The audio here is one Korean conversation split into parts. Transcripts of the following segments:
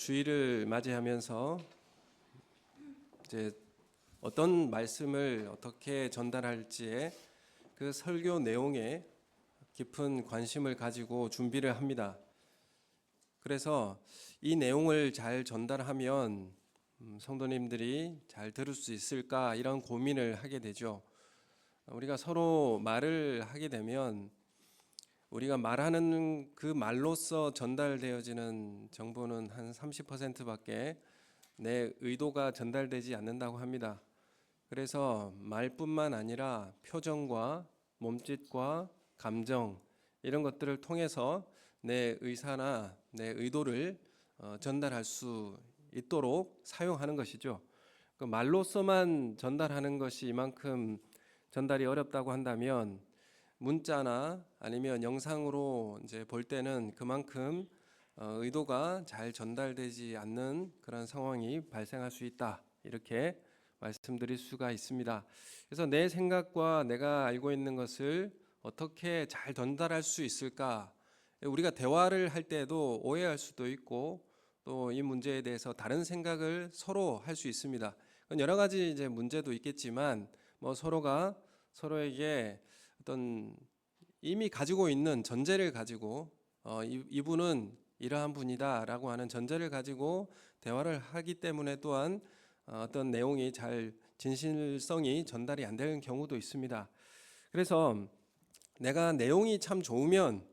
주일을 맞이하면서 이제 어떤 말씀을 어떻게 전달할지에 그 설교 내용에 깊은 관심을 가지고 준비를 합니다. 그래서 이 내용을 잘 전달하면 성도님들이 잘 들을 수 있을까 이런 고민을 하게 되죠. 우리가 서로 말을 하게 되면 우리가 말하는 그 말로써 전달되어지는 정보는 한 30%밖에 내 의도가 전달되지 않는다고 합니다. 그래서 말뿐만 아니라 표정과 몸짓과 감정 이런 것들을 통해서 내 의사나 내 의도를 전달할 수 있도록 사용하는 것이죠. 그 말로서만 전달하는 것이 이만큼 전달이 어렵다고 한다면 문자나 아니면 영상으로 이제 볼 때는 그만큼 의도가 잘 전달되지 않는 그런 상황이 발생할 수 있다. 이렇게 말씀드릴 수가 있습니다. 그래서 내 생각과 내가 알고 있는 것을 어떻게 잘 전달할 수 있을까? 우리가 대화를 할 때도 오해할 수도 있고 또 이 문제에 대해서 다른 생각을 서로 할 수 있습니다. 여러 가지 이제 문제도 있겠지만 뭐 서로가 서로에게 어떤 이미 가지고 있는 전제를 가지고 이분은 이러한 분이다라고 하는 전제를 가지고 대화를 하기 때문에 또한 어떤 내용이 잘 진실성이 전달이 안 되는 경우도 있습니다. 그래서 내가 내용이 참 좋으면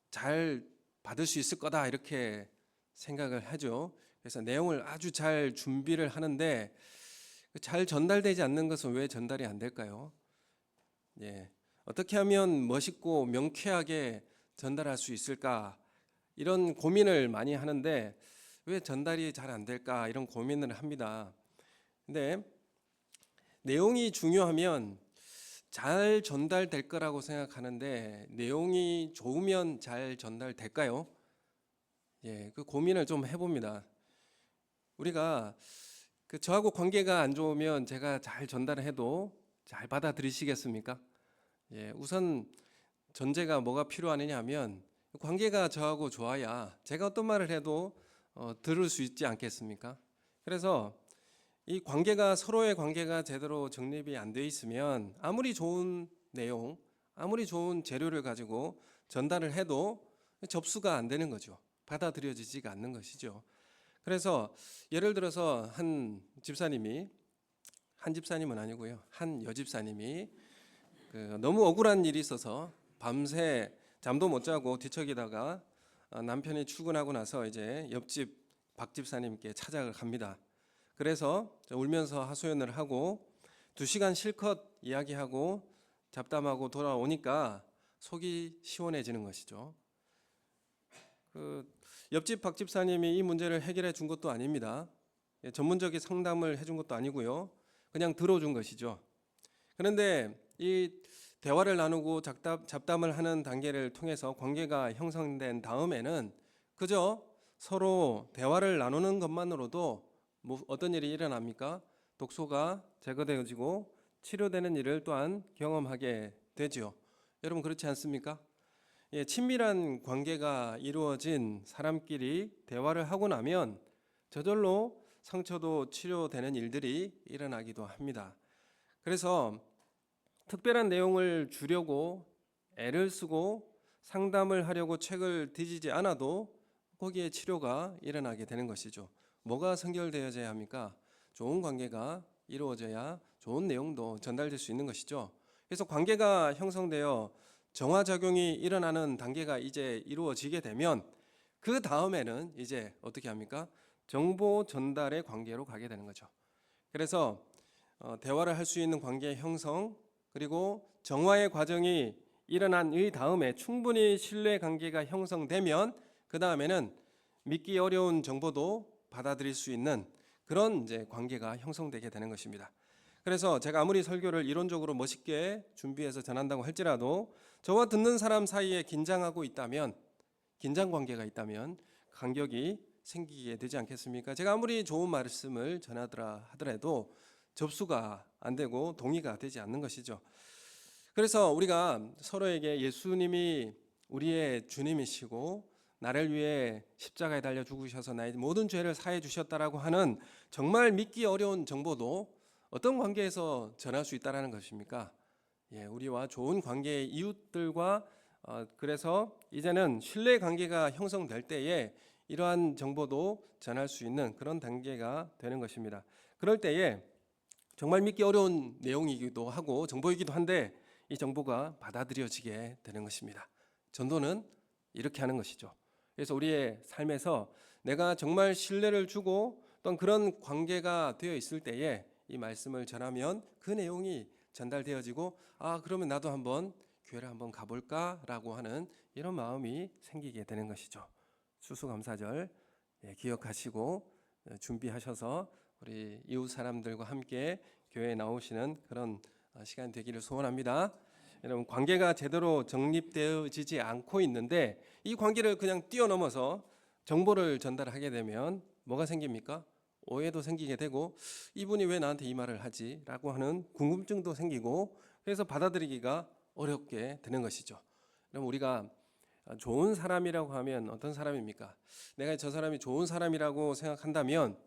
잘 받을 수 있을 거다 이렇게 생각을 하죠. 그래서 내용을 아주 잘 준비를 하는데 잘 전달되지 않는 것은 왜 전달이 안 될까요? 예. 어떻게 하면 멋있고 명쾌하게 전달할 수 있을까? 이런 고민을 많이 하는데 왜 전달이 잘 안 될까? 이런 고민을 합니다. 근데 내용이 중요하면 잘 전달될 거라고 생각하는데 내용이 좋으면 잘 전달될까요? 예, 그 고민을 좀 해봅니다. 우리가 저하고 관계가 안 좋으면 제가 잘 전달을 해도 잘 받아들이시겠습니까? 예, 우선 전제가 뭐가 필요하느냐 하면 관계가 저하고 좋아야 제가 어떤 말을 해도 들을 수 있지 않겠습니까? 그래서 이 관계가 서로의 관계가 제대로 정립이 안 돼 있으면 아무리 좋은 내용, 아무리 좋은 재료를 가지고 전달을 해도 접수가 안 되는 거죠. 받아들여지지가 않는 것이죠. 그래서 예를 들어서 한 집사님은 아니고요. 한 여집사님이 너무 억울한 일이 있어서 밤새 잠도 못 자고 뒤척이다가 남편이 출근하고 나서 이제 옆집 박 집사님께 찾아갑니다. 그래서 울면서 하소연을 하고 2시간 실컷 이야기하고 잡담하고 돌아오니까 속이 시원해지는 것이죠. 옆집 박 집사님이 이 문제를 해결해 준 것도 아닙니다. 전문적인 상담을 해준 것도 아니고요. 그냥 들어준 것이죠. 그런데 이 대화를 나누고 잡담을 하는 단계를 통해서 관계가 형성된 다음에는 그저 서로 대화를 나누는 것만으로도 어떤 일이 일어납니까? 독소가 제거되어지고 치료되는 일을 또한 경험하게 되죠. 여러분 그렇지 않습니까? 예, 친밀한 관계가 이루어진 사람끼리 대화를 하고 나면 저절로 상처도 치료되는 일들이 일어나기도 합니다. 그래서 특별한 내용을 주려고 애를 쓰고 상담을 하려고 책을 뒤지지 않아도 거기에 치료가 일어나게 되는 것이죠. 뭐가 선결되어져야 합니까? 좋은 관계가 이루어져야 좋은 내용도 전달될 수 있는 것이죠. 그래서 관계가 형성되어 정화작용이 일어나는 단계가 이제 이루어지게 되면 그 다음에는 이제 어떻게 합니까? 정보 전달의 관계로 가게 되는 거죠. 그래서 대화를 할 수 있는 관계 형성 그리고 정화의 과정이 일어난 이 다음에 충분히 신뢰 관계가 형성되면 그 다음에는 믿기 어려운 정보도 받아들일 수 있는 그런 이제 관계가 형성되게 되는 것입니다. 그래서 제가 아무리 설교를 이론적으로 멋있게 준비해서 전한다고 할지라도 저와 듣는 사람 사이에 긴장 관계가 있다면 간격이 생기게 되지 않겠습니까? 제가 아무리 좋은 말씀을 전하더라 하더라도 접수가 안 되고 동의가 되지 않는 것이죠. 그래서 우리가 서로에게 예수님이 우리의 주님이시고 나를 위해 십자가에 달려 죽으셔서 나의 모든 죄를 사해 주셨다라고 하는 정말 믿기 어려운 정보도 어떤 관계에서 전할 수 있다라는 것입니까? 우리와 좋은 관계의 이웃들과 그래서 이제는 신뢰 관계가 형성될 때에 이러한 정보도 전할 수 있는 그런 단계가 되는 것입니다. 그럴 때에 정말 믿기 어려운 내용이기도 하고 정보이기도 한데 이 정보가 받아들여지게 되는 것입니다. 전도는 이렇게 하는 것이죠. 그래서 우리의 삶에서 내가 정말 신뢰를 주고 또한 그런 관계가 되어 있을 때에 이 말씀을 전하면 그 내용이 전달되어지고 그러면 나도 한번 교회를 한번 가볼까라고 하는 이런 마음이 생기게 되는 것이죠. 추수감사절 기억하시고 준비하셔서 우리 이웃 사람들과 함께 교회에 나오시는 그런 시간 되기를 소원합니다. 여러분, 관계가 제대로 정립되어지지 않고 있는데 이 관계를 그냥 뛰어넘어서 정보를 전달하게 되면 뭐가 생깁니까? 오해도 생기게 되고 이분이 왜 나한테 이 말을 하지? 라고 하는 궁금증도 생기고 그래서 받아들이기가 어렵게 되는 것이죠. 그럼 우리가 좋은 사람이라고 하면 어떤 사람입니까? 내가 저 사람이 좋은 사람이라고 생각한다면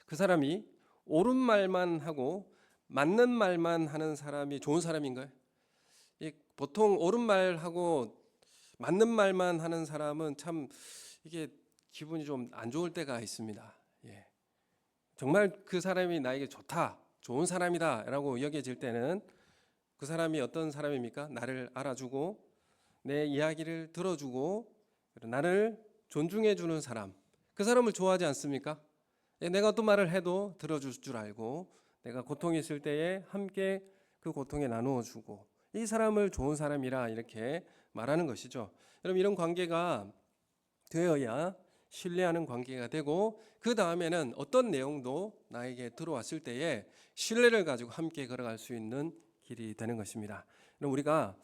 그 사람이 옳은 말만 하고 맞는 말만 하는 사람이 좋은 사람인가요? 보통 옳은 말하고 맞는 말만 하는 사람은 참 이게 기분이 좀 안 좋을 때가 있습니다. 정말 그 사람이 나에게 좋다, 좋은 사람이다라고 여겨질 때는 그 사람이 어떤 사람입니까? 나를 알아주고 내 이야기를 들어주고 나를 존중해주는 사람, 그 사람을 좋아하지 않습니까? 내가 어떤 말을 해도 들어줄 줄 알고 내가 고통이 있을 때에 함께 그 고통에 나누어 주고 이 사람을 좋은 사람이라 이렇게 말하는 것이죠. 여러분, 이런 관계가 되어야 신뢰하는 관계가 되고 그 다음에는 어떤 내용도 나에게 들어왔을 때에 신뢰를 가지고 함께 걸어갈 수 있는 길이 되는 것입니다. 그럼 우리가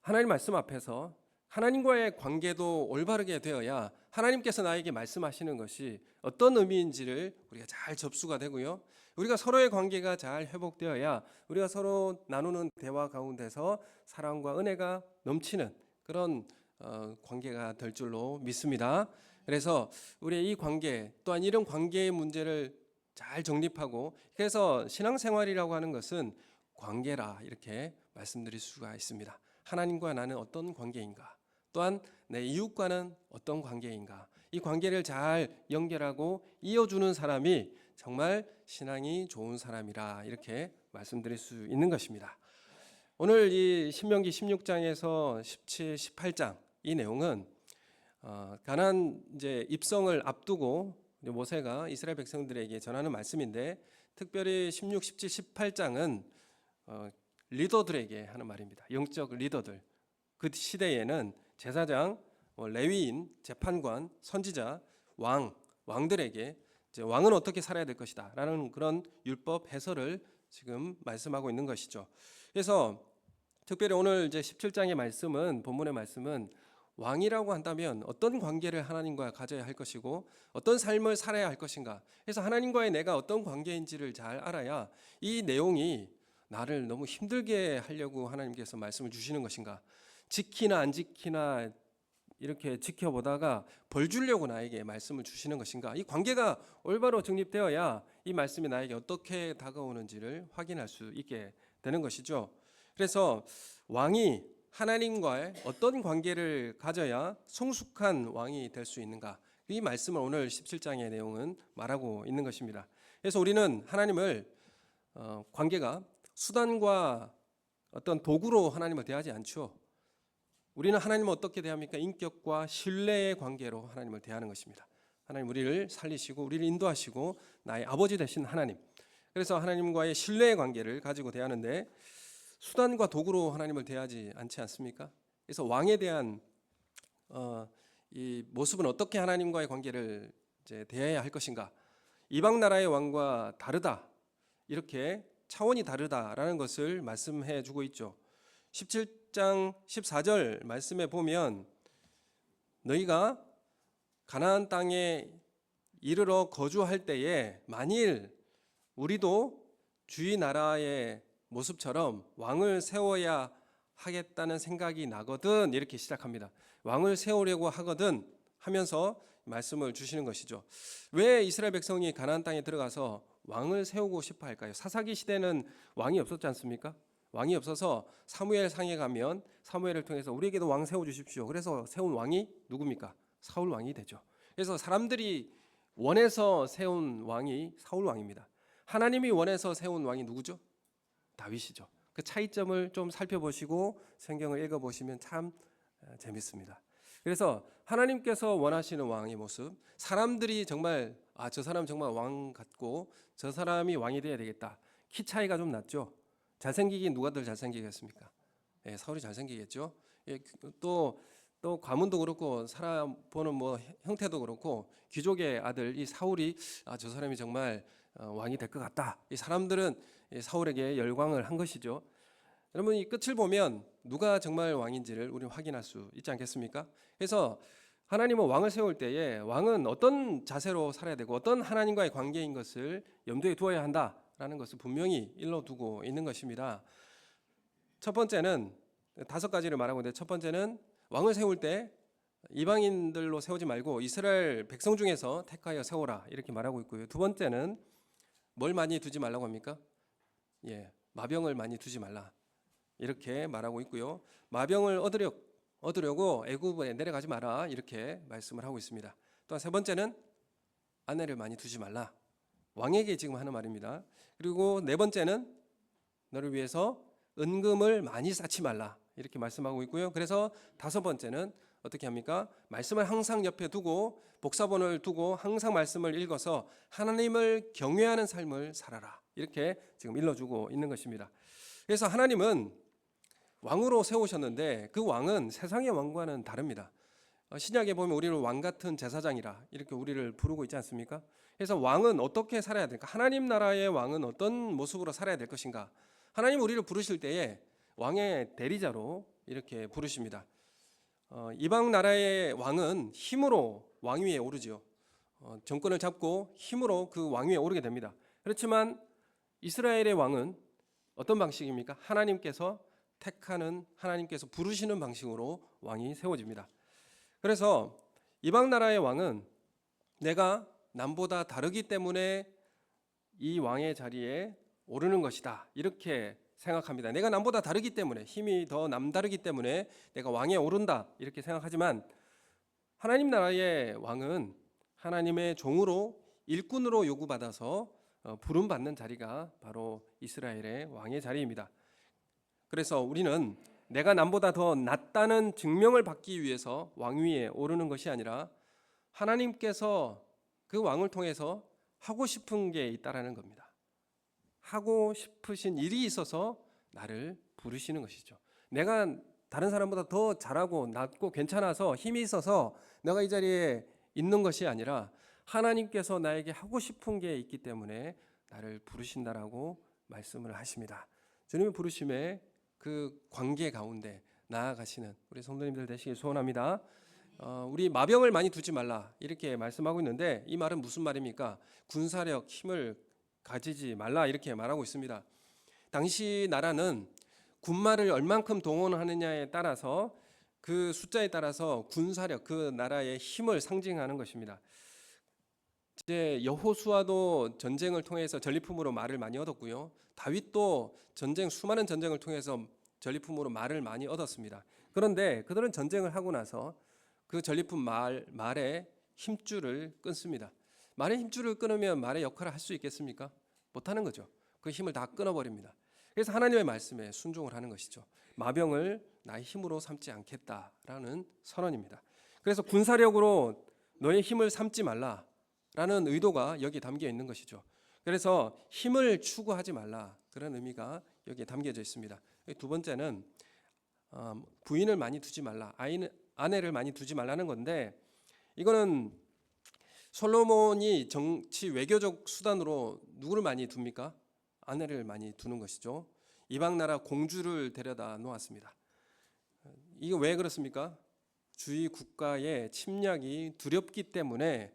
하나님 말씀 앞에서 하나님과의 관계도 올바르게 되어야 하나님께서 나에게 말씀하시는 것이 어떤 의미인지를 우리가 잘 접수가 되고요. 우리가 서로의 관계가 잘 회복되어야 우리가 서로 나누는 대화 가운데서 사랑과 은혜가 넘치는 그런 관계가 될 줄로 믿습니다. 그래서 우리의 이 관계 또한 이런 관계의 문제를 잘 정립하고 그래서 신앙생활이라고 하는 것은 관계라 이렇게 말씀드릴 수가 있습니다. 하나님과 나는 어떤 관계인가? 또한 내 이웃과는 어떤 관계인가? 이 관계를 잘 연결하고 이어주는 사람이 정말 신앙이 좋은 사람이라 이렇게 말씀드릴 수 있는 것입니다. 오늘 이 신명기 16장에서 17, 18장 이 내용은 가나안 이제 입성을 앞두고 모세가 이스라엘 백성들에게 전하는 말씀인데 특별히 16, 17, 18장은 리더들에게 하는 말입니다. 영적 리더들. 그 시대에는 제사장, 레위인, 재판관, 선지자, 왕들에게 이제 왕은 어떻게 살아야 될 것이다 라는 그런 율법 해설을 지금 말씀하고 있는 것이죠. 그래서 특별히 오늘 이제 17장의 말씀은 본문의 말씀은 왕이라고 한다면 어떤 관계를 하나님과 가져야 할 것이고 어떤 삶을 살아야 할 것인가. 그래서 하나님과의 내가 어떤 관계인지를 잘 알아야 이 내용이 나를 너무 힘들게 하려고 하나님께서 말씀을 주시는 것인가. 지키나 안 지키나 이렇게 지켜보다가 벌 주려고 나에게 말씀을 주시는 것인가. 이 관계가 올바로 정립되어야 이 말씀이 나에게 어떻게 다가오는지를 확인할 수 있게 되는 것이죠. 그래서 왕이 하나님과의 어떤 관계를 가져야 성숙한 왕이 될 수 있는가. 이 말씀을 오늘 17장의 내용은 말하고 있는 것입니다. 그래서 우리는 하나님을 관계가 수단과 어떤 도구로 하나님을 대하지 않죠. 우리는 하나님을 어떻게 대합니까? 인격과 신뢰의 관계로 하나님을 대하는 것입니다. 하나님 우리를 살리시고 우리를 인도하시고 나의 아버지 되신 하나님. 그래서 하나님과의 신뢰의 관계를 가지고 대하는데 수단과 도구로 하나님을 대하지 않지 않습니까? 그래서 왕에 대한 이 모습은 어떻게 하나님과의 관계를 이제 대해야 할 것인가? 이방 나라의 왕과 다르다. 이렇게 차원이 다르다라는 것을 말씀해 주고 있죠. 17장 14절 말씀에 보면 너희가 가나안 땅에 이르러 거주할 때에 만일 우리도 주의 나라의 모습처럼 왕을 세워야 하겠다는 생각이 나거든 이렇게 시작합니다. 왕을 세우려고 하거든 하면서 말씀을 주시는 것이죠. 왜 이스라엘 백성이 가나안 땅에 들어가서 왕을 세우고 싶어 할까요? 사사기 시대는 왕이 없었지 않습니까? 왕이 없어서 사무엘 상에 가면 사무엘을 통해서 우리에게도 왕 세워 주십시오. 그래서 세운 왕이 누굽니까? 사울 왕이 되죠. 그래서 사람들이 원해서 세운 왕이 사울 왕입니다. 하나님이 원해서 세운 왕이 누구죠? 다윗이죠. 그 차이점을 좀 살펴보시고 성경을 읽어보시면 참 재밌습니다. 그래서 하나님께서 원하시는 왕의 모습, 사람들이 정말 저 사람 정말 왕 같고 저 사람이 왕이 돼야 되겠다. 키 차이가 좀 났죠. 잘생기긴 누가 더 잘생기겠습니까? 사울이 잘생기겠죠. 또 가문도 그렇고 사람 보는 뭐 형태도 그렇고 귀족의 아들 이 사울이 저 사람이 정말 왕이 될 것 같다. 이 사람들은 사울에게 열광을 한 것이죠. 여러분 이 끝을 보면 누가 정말 왕인지를 우리는 확인할 수 있지 않겠습니까? 그래서 하나님은 왕을 세울 때에 왕은 어떤 자세로 살아야 되고 어떤 하나님과의 관계인 것을 염두에 두어야 한다라는 것을 분명히 일러두고 있는 것입니다. 첫 번째는 5가지를 말하고 있는데 첫 번째는 왕을 세울 때 이방인들로 세우지 말고 이스라엘 백성 중에서 택하여 세우라 이렇게 말하고 있고요. 두 번째는 뭘 많이 두지 말라고 합니까? 마병을 많이 두지 말라 이렇게 말하고 있고요. 마병을 얻으려고 애굽에 내려가지 마라 이렇게 말씀을 하고 있습니다. 또한 세 번째는 아내를 많이 두지 말라. 왕에게 지금 하는 말입니다. 그리고 네 번째는 너를 위해서 은금을 많이 쌓지 말라 이렇게 말씀하고 있고요. 그래서 5번째는 어떻게 합니까? 말씀을 항상 옆에 두고 복사본을 두고 항상 말씀을 읽어서 하나님을 경외하는 삶을 살아라 이렇게 지금 일러주고 있는 것입니다. 그래서 하나님은 왕으로 세우셨는데 그 왕은 세상의 왕과는 다릅니다. 신약에 보면 우리를 왕 같은 제사장이라 이렇게 우리를 부르고 있지 않습니까? 그래서 왕은 어떻게 살아야 될까? 하나님 나라의 왕은 어떤 모습으로 살아야 될 것인가? 하나님 우리를 부르실 때에 왕의 대리자로 이렇게 부르십니다. 이방 나라의 왕은 힘으로 왕 위에 오르죠. 정권을 잡고 힘으로 그 왕 위에 오르게 됩니다. 그렇지만 이스라엘의 왕은 어떤 방식입니까? 하나님께서 택하는 하나님께서 부르시는 방식으로 왕이 세워집니다. 그래서 이방 나라의 왕은 내가 남보다 다르기 때문에 이 왕의 자리에 오르는 것이다 이렇게 생각합니다. 내가 남보다 다르기 때문에 힘이 더 남다르기 때문에 내가 왕에 오른다 이렇게 생각하지만 하나님 나라의 왕은 하나님의 종으로 일꾼으로 요구받아서 부름받는 자리가 바로 이스라엘의 왕의 자리입니다. 그래서 우리는 내가 남보다 더 낫다는 증명을 받기 위해서 왕위에 오르는 것이 아니라 하나님께서 그 왕을 통해서 하고 싶은 게 있다라는 겁니다. 하고 싶으신 일이 있어서 나를 부르시는 것이죠. 내가 다른 사람보다 더 잘하고 낫고 괜찮아서 힘이 있어서 내가 이 자리에 있는 것이 아니라 하나님께서 나에게 하고 싶은 게 있기 때문에 나를 부르신다라고 말씀을 하십니다. 주님의 부르심에 그 관계 가운데 나아가시는 우리 성도님들 되시길 소원합니다. 우리 마병을 많이 두지 말라 이렇게 말씀하고 있는데 이 말은 무슨 말입니까? 군사력, 힘을 가지지 말라 이렇게 말하고 있습니다. 당시 나라는 군마를 얼만큼 동원하느냐에 따라서 그 숫자에 따라서 군사력, 그 나라의 힘을 상징하는 것입니다. 이제 여호수아도 전쟁을 통해서 전리품으로 말을 많이 얻었고요. 다윗도 수많은 전쟁을 통해서 전리품으로 말을 많이 얻었습니다. 그런데 그들은 전쟁을 하고 나서 그 전리품 말의 힘줄을 끊습니다. 말의 힘줄을 끊으면 말의 역할을 할 수 있겠습니까? 못하는 거죠. 그 힘을 다 끊어버립니다. 그래서 하나님의 말씀에 순종을 하는 것이죠. 마병을 나의 힘으로 삼지 않겠다라는 선언입니다. 그래서 군사력으로 너의 힘을 삼지 말라라는 의도가 여기 담겨 있는 것이죠. 그래서 힘을 추구하지 말라 그런 의미가 여기에 담겨져 있습니다. 두 번째는 부인을 많이 두지 말라, 아내를 많이 두지 말라는 건데 이거는 솔로몬이 정치 외교적 수단으로 누구를 많이 둡니까? 아내를 많이 두는 것이죠. 이방 나라 공주를 데려다 놓았습니다. 이거 왜 그렇습니까? 주위 국가의 침략이 두렵기 때문에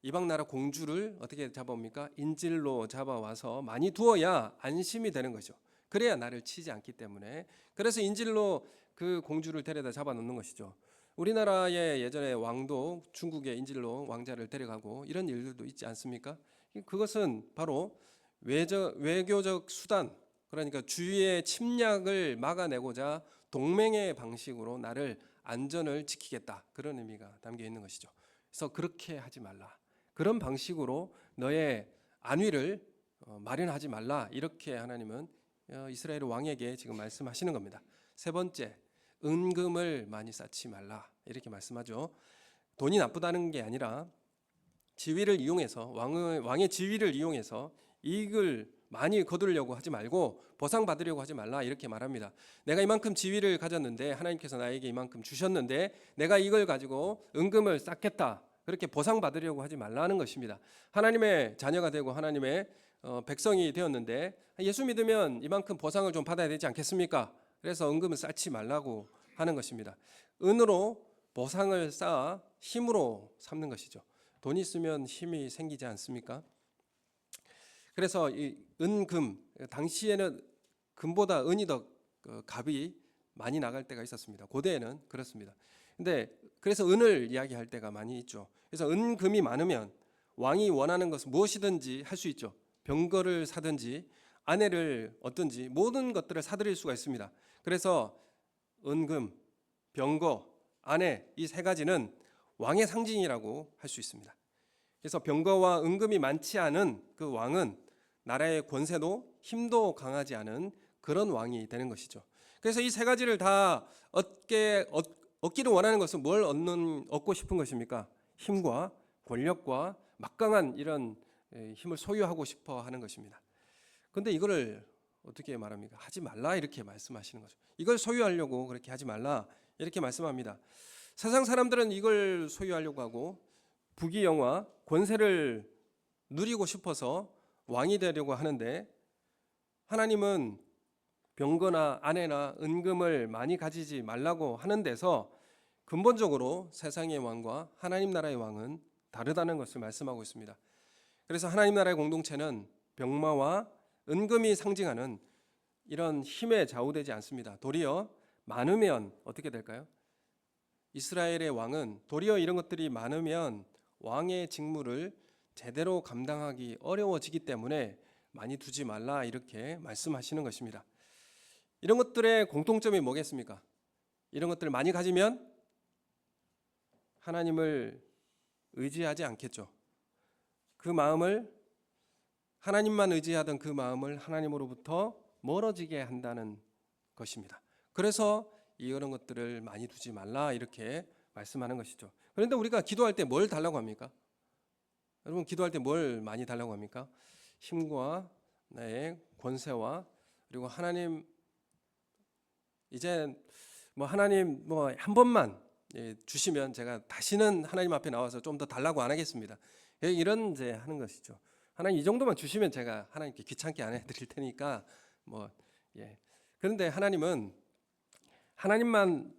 이방 나라 공주를 어떻게 잡아옵니까? 인질로 잡아와서 많이 두어야 안심이 되는 거죠. 그래야 나를 치지 않기 때문에. 그래서 인질로 그 공주를 데려다 잡아놓는 것이죠. 우리나라의 예전에 왕도 중국의 인질로 왕자를 데려가고 이런 일들도 있지 않습니까? 그것은 바로 외교적 수단, 그러니까 주위의 침략을 막아내고자 동맹의 방식으로 나를 안전을 지키겠다, 그런 의미가 담겨 있는 것이죠. 그래서 그렇게 하지 말라, 그런 방식으로 너의 안위를 마련하지 말라, 이렇게 하나님은 이스라엘 왕에게 지금 말씀하시는 겁니다. 세 번째, 은금을 많이 쌓지 말라, 이렇게 말씀하죠. 돈이 나쁘다는 게 아니라 지위를 이용해서 왕의 지위를 이용해서 이익을 많이 거두려고 하지 말고 보상받으려고 하지 말라, 이렇게 말합니다. 내가 이만큼 지위를 가졌는데 하나님께서 나에게 이만큼 주셨는데 내가 이걸 가지고 은금을 쌓겠다, 그렇게 보상받으려고 하지 말라는 것입니다. 하나님의 자녀가 되고 하나님의 백성이 되었는데 예수 믿으면 이만큼 보상을 좀 받아야 되지 않겠습니까? 그래서 은금을 쌓지 말라고 하는 것입니다. 은으로 보상을 쌓아 힘으로 삼는 것이죠. 돈이 있으면 힘이 생기지 않습니까? 그래서 이 은금, 당시에는 금보다 은이 더 값이 많이 나갈 때가 있었습니다. 고대에는 그렇습니다. 근데 그래서 은을 이야기할 때가 많이 있죠. 그래서 은금이 많으면 왕이 원하는 것은 무엇이든지 할 수 있죠. 병거를 사든지 아내를 얻든지 모든 것들을 사들일 수가 있습니다. 그래서 은금, 병거, 아내, 이 세 가지는 왕의 상징이라고 할 수 있습니다. 그래서 병거와 은금이 많지 않은 그 왕은 나라의 권세도 힘도 강하지 않은 그런 왕이 되는 것이죠. 그래서 이 세 가지를 다 얻기를 원하는 것은 뭘 얻고 싶은 것입니까? 힘과 권력과 막강한 이런 힘을 소유하고 싶어 하는 것입니다. 그런데 이거를 어떻게 말합니까? 하지 말라, 이렇게 말씀하시는 거죠. 이걸 소유하려고 그렇게 하지 말라, 이렇게 말씀합니다. 세상 사람들은 이걸 소유하려고 하고 부귀영화, 권세를 누리고 싶어서 왕이 되려고 하는데, 하나님은 병거나 아내나 은금을 많이 가지지 말라고 하는 데서 근본적으로 세상의 왕과 하나님 나라의 왕은 다르다는 것을 말씀하고 있습니다. 그래서 하나님 나라의 공동체는 병마와 은금이 상징하는 이런 힘에 좌우되지 않습니다. 도리어 많으면 어떻게 될까요? 이스라엘의 왕은 도리어 이런 것들이 많으면 왕의 직무를 제대로 감당하기 어려워지기 때문에 많이 두지 말라, 이렇게 말씀하시는 것입니다. 이런 것들의 공통점이 뭐겠습니까? 이런 것들을 많이 가지면 하나님을 의지하지 않겠죠. 그 마음을, 하나님만 의지하던 그 마음을 하나님으로부터 멀어지게 한다는 것입니다. 그래서 이런 것들을 많이 두지 말라, 이렇게 말씀하는 것이죠. 그런데 우리가 기도할 때 뭘 달라고 합니까? 여러분, 기도할 때 뭘 많이 달라고 합니까? 힘과 나의 권세와, 그리고 하나님, 이제 하나님 한 번만 주시면 제가 다시는 하나님 앞에 나와서 좀 더 달라고 안 하겠습니다. 이런 이제 하는 것이죠. 하나님 이 정도만 주시면 제가 하나님께 귀찮게 안 해드릴 테니까 그런데 하나님은 하나님만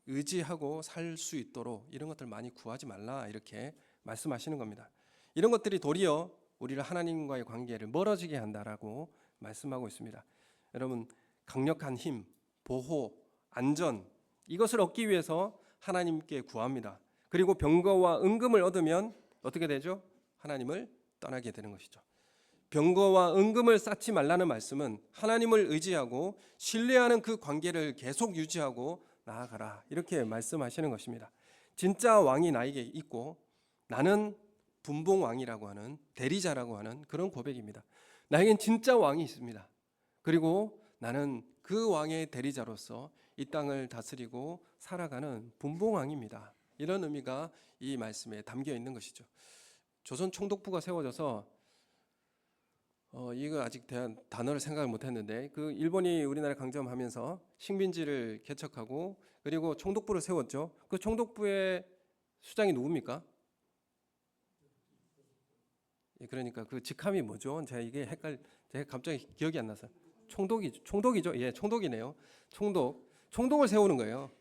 의지하고 살 수 있도록 이런 것들 많이 구하지 말라, 이렇게 말씀하시는 겁니다. 이런 것들이 도리어 우리를 하나님과의 관계를 멀어지게 한다라고 말씀하고 있습니다. 여러분, 강력한 힘, 보호, 안전, 이것을 얻기 위해서 하나님께 구합니다. 그리고 병거와 은금을 얻으면 어떻게 되죠? 하나님을 떠나게 되는 것이죠. 병거와 은금을 쌓지 말라는 말씀은 하나님을 의지하고 신뢰하는 그 관계를 계속 유지하고 나아가라, 이렇게 말씀하시는 것입니다. 진짜 왕이 나에게 있고 나는 분봉왕이라고 하는, 대리자라고 하는 그런 고백입니다. 나에겐 진짜 왕이 있습니다. 그리고 나는 그 왕의 대리자로서 이 땅을 다스리고 살아가는 분봉왕입니다. 이런 의미가 이 말씀에 담겨 있는 것이죠. 조선 총독부가 세워져서 이거 아직 대한 단어를 생각을 못했는데, 그 일본이 우리나라 강점하면서 식민지를 개척하고 그리고 총독부를 세웠죠. 그 총독부의 수장이 누굽니까? 그러니까 그 직함이 뭐죠? 제가 갑자기 기억이 안 나서. 총독이죠. 예, 총독이네요. 총독을 세우는 거예요.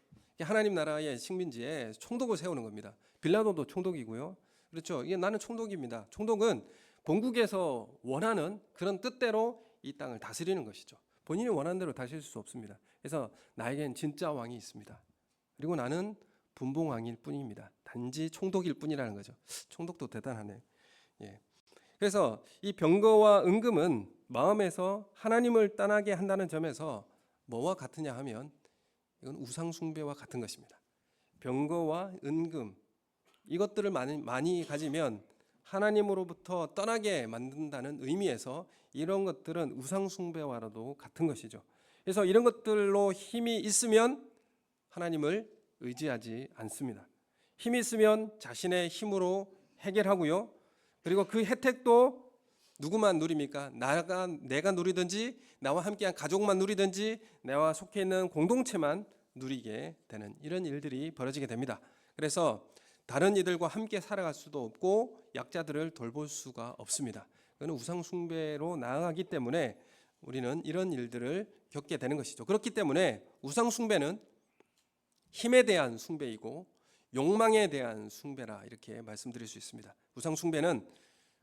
하나님 나라의 식민지에 총독을 세우는 겁니다. 빌라도도 총독이고요. 그렇죠. 이게 나는 총독입니다. 총독은 본국에서 원하는 그런 뜻대로 이 땅을 다스리는 것이죠. 본인이 원하는 대로 다스릴 수 없습니다. 그래서 나에겐 진짜 왕이 있습니다. 그리고 나는 분봉왕일 뿐입니다. 단지 총독일 뿐이라는 거죠. 총독도 대단하네. 예. 그래서 이 병거와 은금은 마음에서 하나님을 떠나게 한다는 점에서 뭐와 같으냐 하면 이건 우상 숭배와 같은 것입니다. 병거와 은금 이것들을 많이 가지면 하나님으로부터 떠나게 만든다는 의미에서 이런 것들은 우상 숭배와도 같은 것이죠. 그래서 이런 것들로 힘이 있으면 하나님을 의지하지 않습니다. 힘이 있으면 자신의 힘으로 해결하고요. 그리고 그 혜택도 누구만 누립니까? 내가 누리든지 나와 함께한 가족만 누리든지 나와 속해 있는 공동체만 누리게 되는 이런 일들이 벌어지게 됩니다. 그래서 다른 이들과 함께 살아갈 수도 없고 약자들을 돌볼 수가 없습니다. 그건 우상 숭배로 나아가기 때문에 우리는 이런 일들을 겪게 되는 것이죠. 그렇기 때문에 우상 숭배는 힘에 대한 숭배이고 욕망에 대한 숭배라 이렇게 말씀드릴 수 있습니다. 우상 숭배는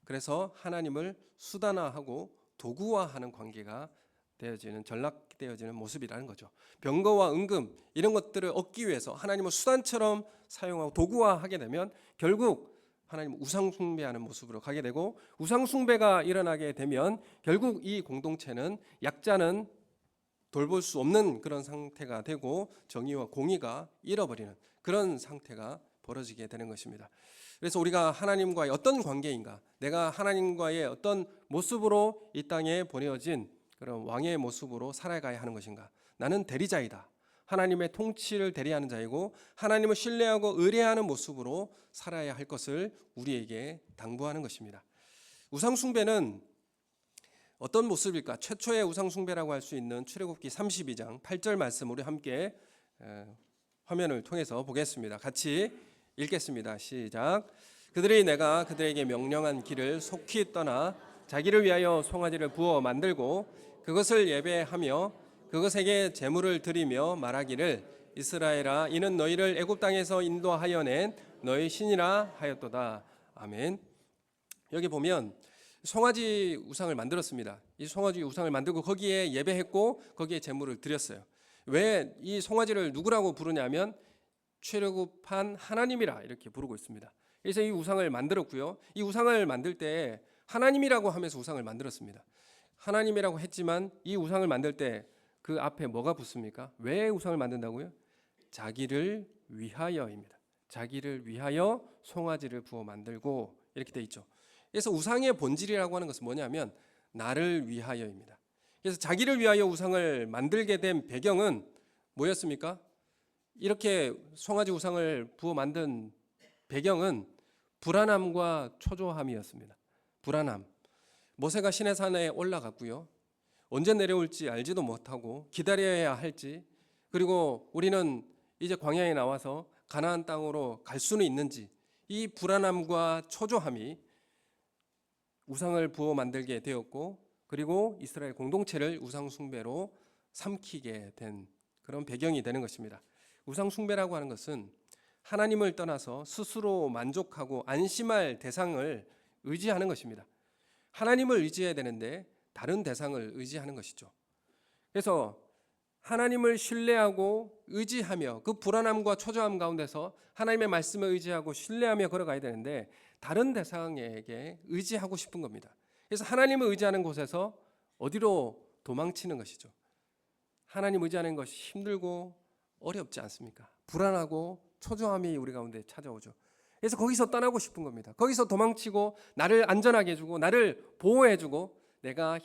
그래서 하나님을 수단화하고 도구화하는 관계가 되어지는 전락되어지는 모습이라는 거죠. 병거와 은금 이런 것들을 얻기 위해서 하나님을 수단처럼 사용하고 도구화하게 되면 결국 하나님 우상 숭배하는 모습으로 가게 되고 우상 숭배가 일어나게 되면 결국 이 공동체는 약자는 돌볼 수 없는 그런 상태가 되고 정의와 공의가 잃어버리는 그런 상태가 벌어지게 되는 것입니다. 그래서 우리가 하나님과의 어떤 관계인가, 내가 하나님과의 어떤 모습으로 이 땅에 보내어진 그런 왕의 모습으로 살아가야 하는 것인가? 나는 대리자이다. 하나님의 통치를 대리하는 자이고 하나님을 신뢰하고 의뢰하는 모습으로 살아야 할 것을 우리에게 당부하는 것입니다. 우상 숭배는 어떤 모습일까? 최초의 우상 숭배라고 할 수 있는 출애굽기 32장 8절 말씀 우리 함께 화면을 통해서 보겠습니다. 같이 읽겠습니다. 시작. 그들이 내가 그들에게 명령한 길을 속히 떠나 자기를 위하여 송아지를 부어 만들고 그것을 예배하며 그것에게 제물을 드리며 말하기를 이스라엘아 이는 너희를 애굽 땅에서 인도하여 낸 너희 신이라 하였도다. 아멘. 여기 보면 송아지 우상을 만들었습니다. 이 송아지 우상을 만들고 거기에 예배했고 거기에 제물을 드렸어요. 왜 이 송아지를 누구라고 부르냐면 출애굽한 하나님이라 이렇게 부르고 있습니다. 그래서 이 우상을 만들었고요. 이 우상을 만들 때 하나님이라고 하면서 우상을 만들었습니다. 하나님이라고 했지만 이 우상을 만들 때 그 앞에 뭐가 붙습니까? 왜 우상을 만든다고요? 자기를 위하여입니다. 자기를 위하여 송아지를 부어 만들고 이렇게 돼 있죠. 그래서 우상의 본질이라고 하는 것은 뭐냐면 나를 위하여입니다. 그래서 자기를 위하여 우상을 만들게 된 배경은 뭐였습니까? 이렇게 송아지 우상을 부어 만든 배경은 불안함과 초조함이었습니다. 불안함. 모세가 시내산에 올라갔고요. 언제 내려올지 알지도 못하고 기다려야 할지, 그리고 우리는 이제 광야에 나와서 가나안 땅으로 갈 수는 있는지, 이 불안함과 초조함이 우상을 부어 만들게 되었고, 그리고 이스라엘 공동체를 우상 숭배로 삼키게 된 그런 배경이 되는 것입니다. 우상 숭배라고 하는 것은 하나님을 떠나서 스스로 만족하고 안심할 대상을 의지하는 것입니다. 하나님을 의지해야 되는데 다른 대상을 의지하는 것이죠. 그래서 하나님을 신뢰하고 의지하며 그 불안함과 초조함 가운데서 하나님의 말씀을 의지하고 신뢰하며 걸어가야 되는데 다른 대상에게 의지하고 싶은 겁니다. 그래서 하나님을 의지하는 곳에서 어디로 도망치는 것이죠. 하나님 의지하는 것이 힘들고 어렵지 않습니까? 불안하고 초조함이 우리 가운데 찾아오죠. 그래서 거기서 떠나고 싶은 겁니다. 거기서 도망치고 나를 안전하게 해주고 나를 보호해주고 내가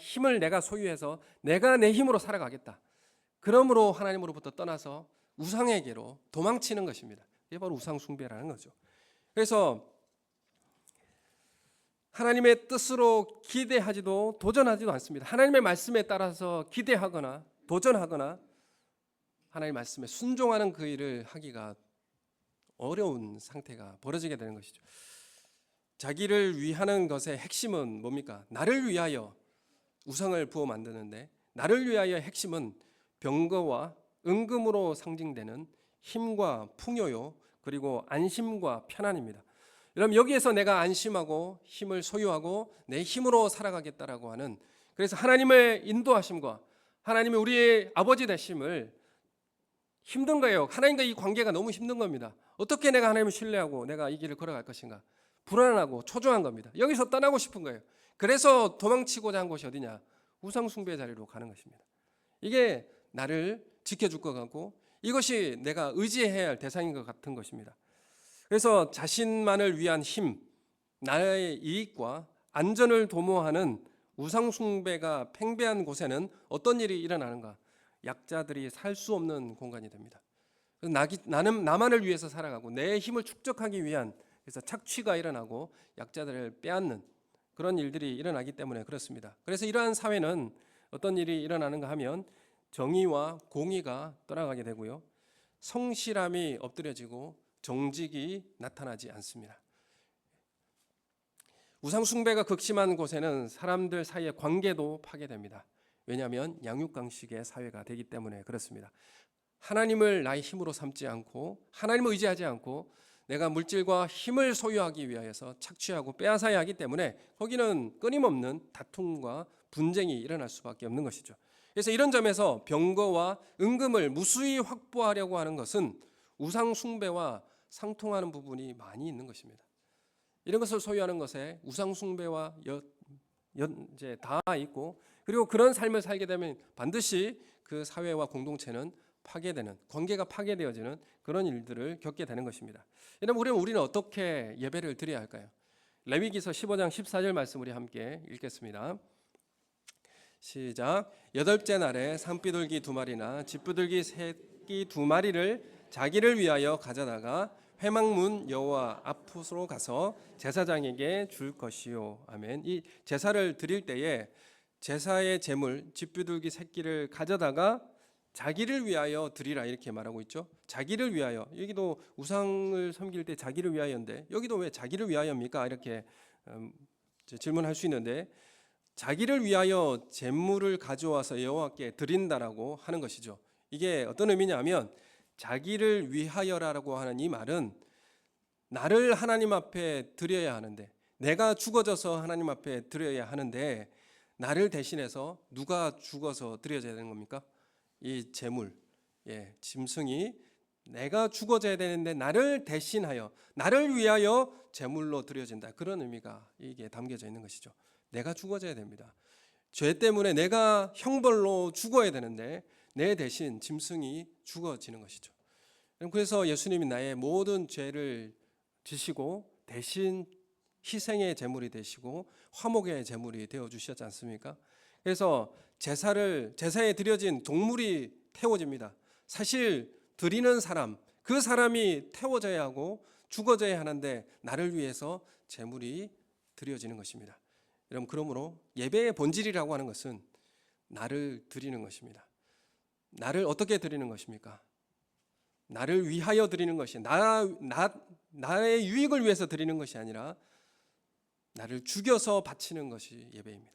소유해서 내가 내 힘으로 살아가겠다. 그러므로 하나님으로부터 떠나서 우상에게로 도망치는 것입니다. 이게 바로 우상 숭배라는 거죠. 그래서 하나님의 뜻으로 기대하지도 도전하지도 않습니다. 하나님의 말씀에 따라서 기대하거나 도전하거나 하나님의 말씀에 순종하는 그 일을 하기가 어려운 상태가 벌어지게 되는 것이죠. 자기를 위하는 것의 핵심은 뭡니까? 나를 위하여 우상을 부어 만드는데 나를 위하여 핵심은 병거와 은금으로 상징되는 힘과 풍요요, 그리고 안심과 편안입니다. 여러분, 여기에서 내가 안심하고 힘을 소유하고 내 힘으로 살아가겠다라고 하는, 그래서 하나님의 인도하심과 하나님의 우리의 아버지 되심을 힘든 거예요. 하나님과 이 관계가 너무 힘든 겁니다. 어떻게 내가 하나님을 신뢰하고 내가 이 길을 걸어갈 것인가. 불안하고 초조한 겁니다. 여기서 떠나고 싶은 거예요. 그래서 도망치고자 한 곳이 어디냐? 우상 숭배 자리로 가는 것입니다. 이게 나를 지켜줄 것 같고 이것이 내가 의지해야 할 대상인 것 같은 것입니다. 그래서 자신만을 위한 힘, 나의 이익과 안전을 도모하는 우상 숭배가 팽배한 곳에는 어떤 일이 일어나는가? 약자들이 살 수 없는 공간이 됩니다. 나는 나만을 위해서 살아가고 내 힘을 축적하기 위한 그래서 착취가 일어나고 약자들을 빼앗는 그런 일들이 일어나기 때문에 그렇습니다. 그래서 이러한 사회는 어떤 일이 일어나는가 하면 정의와 공의가 떠나가게 되고요. 성실함이 엎드려지고 정직이 나타나지 않습니다. 우상 숭배가 극심한 곳에는 사람들 사이의 관계도 파괴됩니다. 왜냐하면 양육강식의 사회가 되기 때문에 그렇습니다. 하나님을 나의 힘으로 삼지 않고 하나님을 의지하지 않고 내가 물질과 힘을 소유하기 위하여서 착취하고 빼앗아야 하기 때문에 거기는 끊임없는 다툼과 분쟁이 일어날 수밖에 없는 것이죠. 그래서 이런 점에서 병거와 은금을 무수히 확보하려고 하는 것은 우상 숭배와 상통하는 부분이 많이 있는 것입니다. 이런 것을 소유하는 것에 우상 숭배와 이제 다 있고 그리고 그런 삶을 살게 되면 반드시 그 사회와 공동체는 파괴되는 관계가 파괴되어지는 그런 일들을 겪게 되는 것입니다. 여러분 우리는 어떻게 예배를 드려야 할까요? 레위기서 15장 14절 말씀 우리 함께 읽겠습니다. 시작. 여덟째 날에 산비둘기 2마리나 집비둘기 새끼 2마리를 자기를 위하여 가져다가 회막문 여호와 앞으로 가서 제사장에게 줄 것이요. 아멘. 이 제사를 드릴 때에 제사의 제물 집비둘기 새끼를 가져다가 자기를 위하여 드리라 이렇게 말하고 있죠. 자기를 위하여. 여기도 우상을 섬길 때 자기를 위하여인데 여기도 왜 자기를 위하여입니까? 이렇게 질문할 수 있는데 자기를 위하여 제물을 가져와서 여호와께 드린다라고 하는 것이죠. 이게 어떤 의미냐면 자기를 위하여라고 하는 이 말은 나를 하나님 앞에 드려야 하는데 내가 죽어져서 하나님 앞에 드려야 하는데 나를 대신해서 누가 죽어서 드려져야 되는 겁니까? 이 제물, 짐승이 내가 죽어져야 되는데 나를 대신하여 나를 위하여 제물로 드려진다. 그런 의미가 이게 담겨져 있는 것이죠. 내가 죽어져야 됩니다. 죄 때문에 내가 형벌로 죽어야 되는데 내 대신 짐승이 죽어지는 것이죠. 그래서 예수님이 나의 모든 죄를 지시고 대신 희생의 제물이 되시고 화목의 제물이 되어 주셨지 않습니까? 그래서 제사에 드려진 동물이 태워집니다. 사실 드리는 사람, 그 사람이 태워져야 하고 죽어져야 하는데 나를 위해서 제물이 드려지는 것입니다. 여러분 그러므로 예배의 본질이라고 하는 것은 나를 드리는 것입니다. 나를 어떻게 드리는 것입니까? 나를 위하여 드리는 것이 나의 유익을 위해서 드리는 것이 아니라 나를 죽여서 바치는 것이 예배입니다.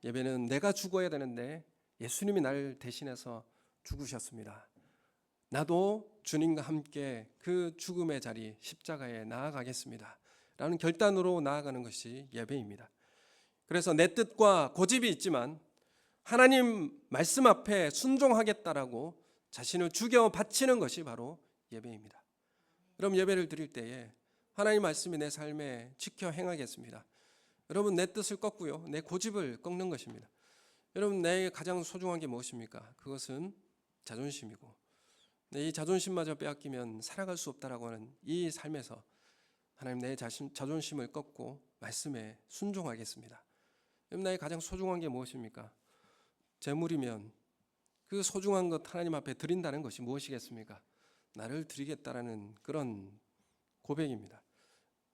예배는 내가 죽어야 되는데 예수님이 나를 대신해서 죽으셨습니다. 나도 주님과 함께 그 죽음의 자리 십자가에 나아가겠습니다 라는 결단으로 나아가는 것이 예배입니다. 그래서 내 뜻과 고집이 있지만 하나님 말씀 앞에 순종하겠다라고 자신을 죽여 바치는 것이 바로 예배입니다. 그럼 예배를 드릴 때에 하나님 말씀이 내 삶에 지켜 행하겠습니다. 여러분 내 뜻을 꺾고요. 내 고집을 꺾는 것입니다. 여러분 내게 가장 소중한 게 무엇입니까? 그것은 자존심이고 이 자존심마저 빼앗기면 살아갈 수 없다라고 하는 이 삶에서 하나님 내 자존심을 꺾고 말씀에 순종하겠습니다. 여러분 나의 가장 소중한 게 무엇입니까? 재물이면 그 소중한 것 하나님 앞에 드린다는 것이 무엇이겠습니까? 나를 드리겠다라는 그런 고백입니다.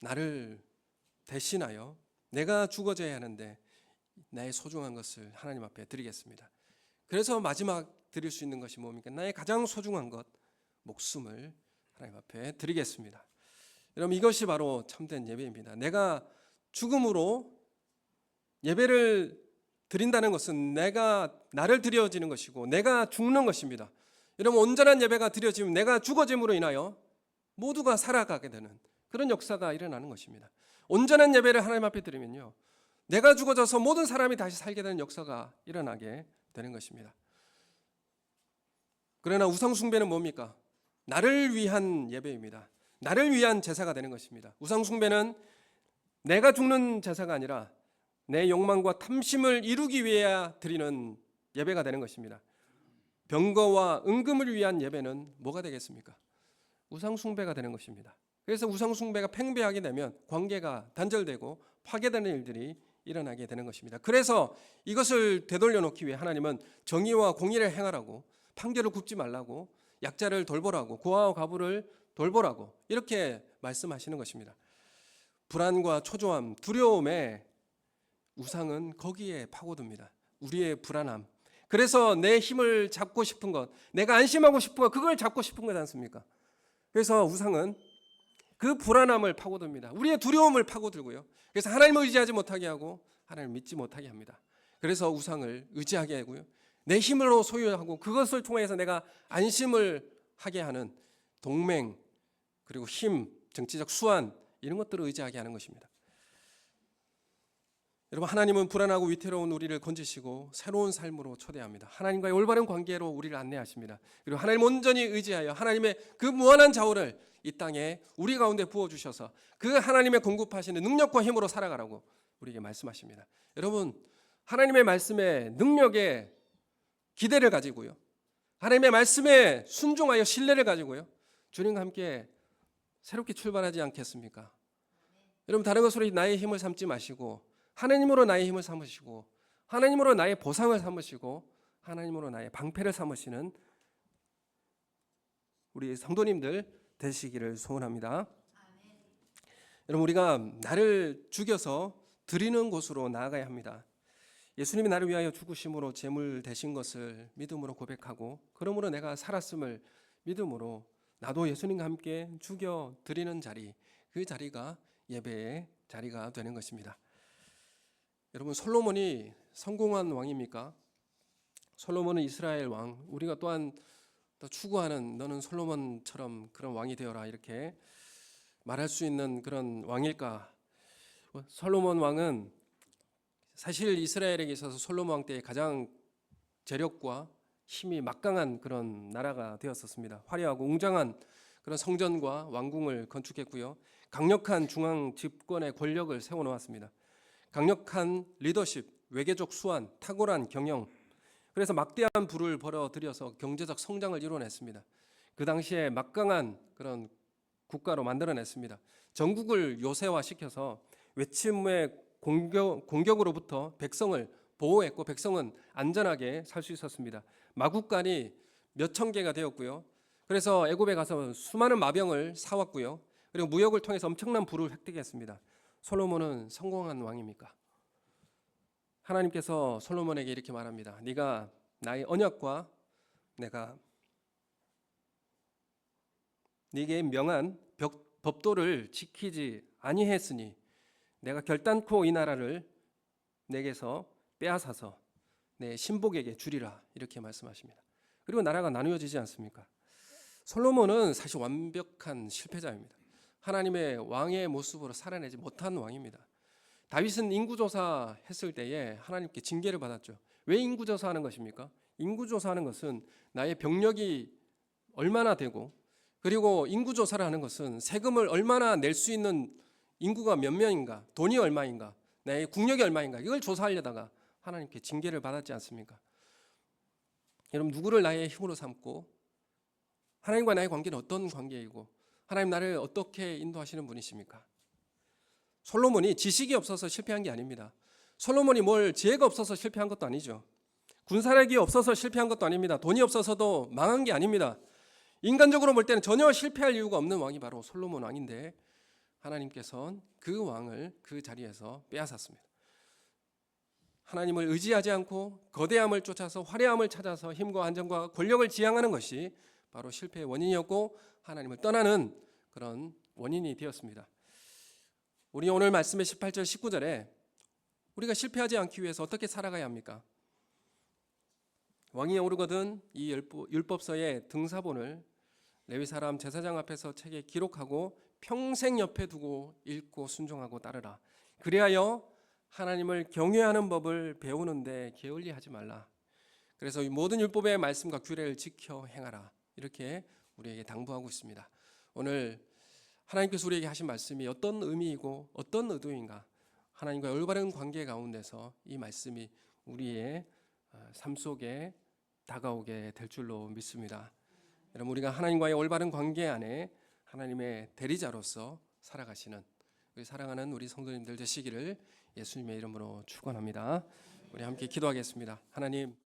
나를 대신하여 내가 죽어져야 하는데 나의 소중한 것을 하나님 앞에 드리겠습니다. 그래서 마지막 드릴 수 있는 것이 뭡니까? 나의 가장 소중한 것, 목숨을 하나님 앞에 드리겠습니다. 여러분 이것이 바로 참된 예배입니다. 내가 죽음으로 예배를 드린다는 것은 내가 나를 드려지는 것이고 내가 죽는 것입니다. 여러분 온전한 예배가 드려지면 내가 죽어짐으로 인하여 모두가 살아가게 되는 그런 역사가 일어나는 것입니다. 온전한 예배를 하나님 앞에 드리면요 내가 죽어져서 모든 사람이 다시 살게 되는 역사가 일어나게 되는 것입니다. 그러나 우상 숭배는 뭡니까? 나를 위한 예배입니다. 나를 위한 제사가 되는 것입니다. 우상 숭배는 내가 죽는 제사가 아니라 내 욕망과 탐심을 이루기 위해 드리는 예배가 되는 것입니다. 병거와 은금을 위한 예배는 뭐가 되겠습니까? 우상 숭배가 되는 것입니다. 그래서 우상 숭배가 팽배하게 되면 관계가 단절되고 파괴되는 일들이 일어나게 되는 것입니다. 그래서 이것을 되돌려 놓기 위해 하나님은 정의와 공의를 행하라고, 판결을 굽지 말라고, 약자를 돌보라고, 고아와 과부를 돌보라고 이렇게 말씀하시는 것입니다. 불안과 초조함, 두려움에 우상은 거기에 파고듭니다. 우리의 불안함. 그래서 내 힘을 잡고 싶은 것, 내가 안심하고 싶은 것, 그걸 잡고 싶은 것 않습니까? 그래서 우상은 그 불안함을 파고듭니다. 우리의 두려움을 파고들고요. 그래서 하나님을 의지하지 못하게 하고 하나님을 믿지 못하게 합니다. 그래서 우상을 의지하게 하고요. 내 힘으로 소유하고 그것을 통해서 내가 안심을 하게 하는 동맹, 그리고 힘, 정치적 수완 이런 것들을 의지하게 하는 것입니다. 여러분, 하나님은 불안하고 위태로운 우리를 건지시고 새로운 삶으로 초대합니다. 하나님과의 올바른 관계로 우리를 안내하십니다. 그리고 하나님 온전히 의지하여 하나님의 그 무한한 자원을 이 땅에 우리 가운데 부어주셔서 그 하나님의 공급하시는 능력과 힘으로 살아가라고 우리에게 말씀하십니다. 여러분, 하나님의 말씀에 능력에 기대를 가지고요, 하나님의 말씀에 순종하여 신뢰를 가지고요, 주님과 함께 새롭게 출발하지 않겠습니까? 여러분, 다른 것으로 나의 힘을 삼지 마시고 하나님으로 나의 힘을 삼으시고 하나님으로 나의 보상을 삼으시고 하나님으로 나의 방패를 삼으시는 우리 성도님들 되시기를 소원합니다. 아멘. 여러분, 우리가 나를 죽여서 드리는 곳으로 나아가야 합니다. 예수님이 나를 위하여 죽으심으로 제물 되신 것을 믿음으로 고백하고 그러므로 내가 살았음을 믿음으로 나도 예수님과 함께 죽여 드리는 자리, 그 자리가 예배의 자리가 되는 것입니다. 여러분, 솔로몬이 성공한 왕입니까? 솔로몬은 이스라엘 왕, 우리가 또한 또 추구하는 너는 솔로몬처럼 그런 왕이 되어라 이렇게 말할 수 있는 그런 왕일까? 솔로몬 왕은 사실 이스라엘에게 있어서 솔로몬 왕 때 가장 재력과 힘이 막강한 그런 나라가 되었었습니다. 화려하고 웅장한 그런 성전과 왕궁을 건축했고요, 강력한 중앙 집권의 권력을 세워놓았습니다. 강력한 리더십, 외교적 수완, 탁월한 경영, 그래서 막대한 부를 벌어들여서 경제적 성장을 이뤄냈습니다. 그 당시에 막강한 그런 국가로 만들어냈습니다. 전국을 요새화시켜서 외침의 공격으로부터 백성을 보호했고 백성은 안전하게 살 수 있었습니다. 마국간이 몇천 개가 되었고요. 그래서 애굽에 가서 수많은 마병을 사왔고요. 그리고 무역을 통해서 엄청난 부를 획득했습니다. 솔로몬은 성공한 왕입니까? 하나님께서 솔로몬에게 이렇게 말합니다. 네가 나의 언약과 내가 네게 명한 법도를 지키지 아니했으니 내가 결단코 이 나라를 내게서 빼앗아서 내 신복에게 주리라 이렇게 말씀하십니다. 그리고 나라가 나누어지지 않습니까? 솔로몬은 사실 완벽한 실패자입니다. 하나님의 왕의 모습으로 살아내지 못한 왕입니다. 다윗은 인구조사 했을 때에 하나님께 징계를 받았죠. 왜 인구조사하는 것입니까? 인구조사하는 것은 나의 병력이 얼마나 되고, 그리고 인구조사를 하는 것은 세금을 얼마나 낼 수 있는 인구가 몇 명인가, 돈이 얼마인가, 나의 국력이 얼마인가, 이걸 조사하려다가 하나님께 징계를 받았지 않습니까? 여러분, 누구를 나의 힘으로 삼고 하나님과 나의 관계는 어떤 관계이고 하나님 나를 어떻게 인도하시는 분이십니까? 솔로몬이 지식이 없어서 실패한 게 아닙니다. 솔로몬이 뭘 지혜가 없어서 실패한 것도 아니죠. 군사력이 없어서 실패한 것도 아닙니다. 돈이 없어서도 망한 게 아닙니다. 인간적으로 볼 때는 전혀 실패할 이유가 없는 왕이 바로 솔로몬 왕인데 하나님께서는 그 왕을 그 자리에서 빼앗았습니다. 하나님을 의지하지 않고 거대함을 쫓아서 화려함을 찾아서 힘과 안정과 권력을 지향하는 것이 바로 실패의 원인이었고 하나님을 떠나는 그런 원인이 되었습니다. 우리 오늘 말씀의 18절 19절에 우리가 실패하지 않기 위해서 어떻게 살아가야 합니까? 왕위에 오르거든 이 율법서의 등사본을 레위 사람 제사장 앞에서 책에 기록하고 평생 옆에 두고 읽고 순종하고 따르라. 그리하여 하나님을 경외하는 법을 배우는데 게을리하지 말라. 그래서 이 모든 율법의 말씀과 규례를 지켜 행하라, 이렇게 우리에게 당부하고 있습니다. 오늘 하나님께서 우리에게 하신 말씀이 어떤 의미이고 어떤 의도인가, 하나님과의 올바른 관계 가운데서 이 말씀이 우리의 삶 속에 다가오게 될 줄로 믿습니다. 여러분, 우리가 하나님과의 올바른 관계 안에 하나님의 대리자로서 살아가시는 우리 사랑하는 우리 성도님들 되시기를 예수님의 이름으로 축원합니다. 우리 함께 기도하겠습니다. 하나님,